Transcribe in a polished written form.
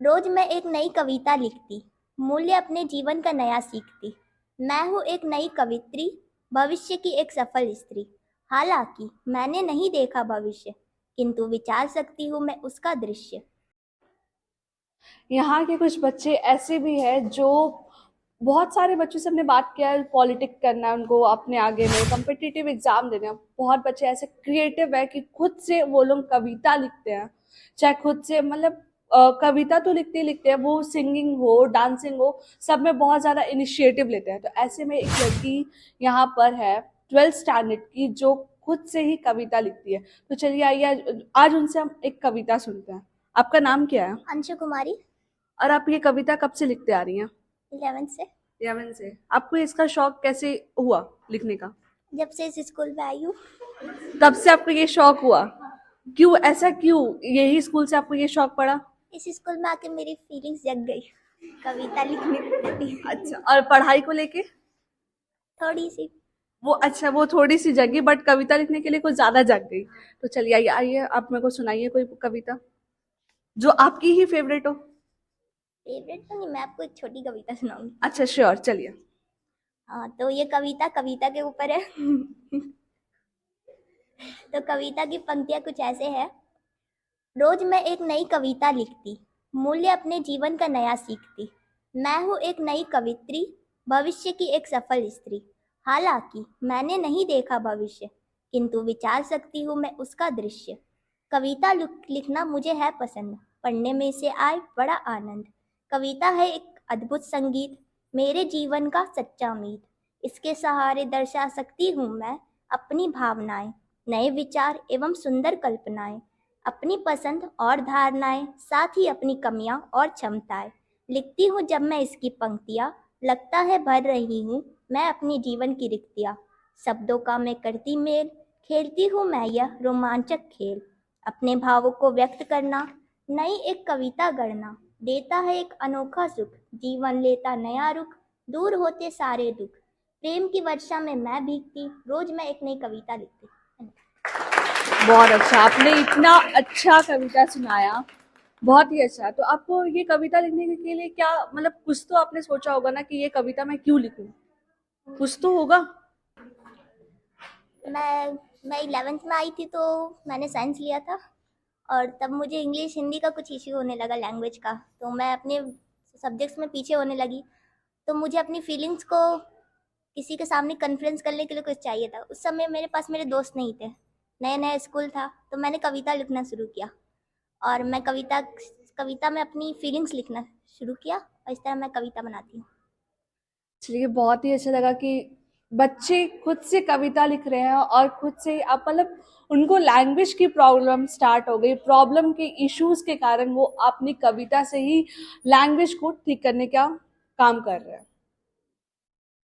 रोज मैं एक नई कविता लिखती, मूल्य अपने जीवन का नया सीखती। मैं हूँ एक नई कवित्री, भविष्य की एक सफल स्त्री। हालांकि मैंने नहीं देखा भविष्य, किंतु विचार सकती हूँ मैं उसका दृश्य। यहाँ के कुछ बच्चे ऐसे भी हैं जो बहुत सारे बच्चों से हमने बात किया है, पॉलिटिक्स करना है उनको अपने आगे में, कम्पिटिटिव एग्जाम देने हैं। बहुत बच्चे ऐसे क्रिएटिव है कि खुद से वो लोग कविता लिखते हैं, चाहे खुद से मतलब कविता तो लिखते ही लिखते हैं, वो सिंगिंग हो डांसिंग हो, सब में बहुत ज़्यादा इनिशिएटिव लेते हैं। तो ऐसे में एक लड़की यहाँ पर है 12th स्टैंडर्ड की, जो खुद से ही कविता लिखती है। तो चलिए आइए आज उनसे हम एक कविता सुनते हैं। आपका नाम क्या है अंशु कुमारी। और आप ये कविता कब से लिखते आ रही हैं? 11th से। 11 से। आपको इसका शौक कैसे हुआ लिखने का? जब से इस स्कूल में आई हूँ। तब से आपको ये शौक हुआ? क्यों ऐसा, क्यों यही स्कूल से आपको ये शौक पड़ा? इस स्कूल में आके मेरी फीलिंग्स जग गई कविता लिखने के प्रति। अच्छा, और पढ़ाई को लेके? थोड़ी सी। वो अच्छा, वो थोड़ी सी जगी बट कविता लिखने के लिए कुछ ज्यादा जग गई। तो चलिए आइए आइए आप मेरे को सुनाइए कोई कविता जो आपकी ही फेवरेट हो। फेवरेट तो नहीं, मैं आपको एक छोटी कविता सुनाऊंगी। अच्छा श्योर, चलिए। हाँ, तो ये कविता कविता के ऊपर है। तो कविता की पंक्तियां कुछ ऐसे है। रोज मैं एक नई कविता लिखती, मूल्य अपने जीवन का नया सीखती। मैं हूँ एक नई कवित्री, भविष्य की एक सफल स्त्री। हालांकि मैंने नहीं देखा भविष्य, किंतु विचार सकती हूँ मैं उसका दृश्य। कविता लिखना मुझे है पसंद, पढ़ने में इसे आए बड़ा आनंद। कविता है एक अद्भुत संगीत, मेरे जीवन का सच्चा मीत। इसके सहारे दर्शा सकती हूँ मैं अपनी भावनाएं, नए विचार एवं सुंदर कल्पनाएं, अपनी पसंद और धारणाएं, साथ ही अपनी कमियां और क्षमताएं। लिखती हूँ जब मैं इसकी पंक्तियां, लगता है भर रही हूँ मैं अपनी जीवन की रिक्तियां। शब्दों का मैं करती मेल, खेलती हूँ मैं यह रोमांचक खेल। अपने भावों को व्यक्त करना, नई एक कविता गढ़ना, देता है एक अनोखा सुख, जीवन लेता नया रुख, दूर होते सारे दुख। प्रेम की वर्षा में मैं भीगती, रोज मैं एक नई कविता लिखती। बहुत अच्छा, आपने इतना अच्छा कविता सुनाया, बहुत ही अच्छा। तो आपको ये कविता लिखने के लिए क्या मतलब, कुछ तो आपने सोचा होगा ना कि ये कविता मैं क्यों लिखूं, कुछ तो होगा। मैं 11th में आई थी तो मैंने साइंस लिया था, और तब मुझे इंग्लिश हिंदी का कुछ इश्यू होने लगा लैंग्वेज का, तो मैं अपने सब्जेक्ट्स में पीछे होने लगी। तो मुझे अपनी फीलिंग्स को किसी के सामने कन्फ्रेंस करने के लिए कुछ चाहिए था। उस समय मेरे पास मेरे दोस्त नहीं थे, नया नया स्कूल था, तो मैंने कविता लिखना शुरू किया। और मैं कविता कविता में अपनी फीलिंग्स लिखना शुरू किया, और इस तरह मैं कविता बनाती हूँ। चलिए बहुत ही अच्छा लगा कि बच्चे खुद से कविता लिख रहे हैं और खुद से आप मतलब उनको लैंग्वेज की प्रॉब्लम स्टार्ट हो गई, प्रॉब्लम के इश्यूज के कारण वो अपनी कविता से ही लैंग्वेज को ठीक करने का काम कर रहे हैं।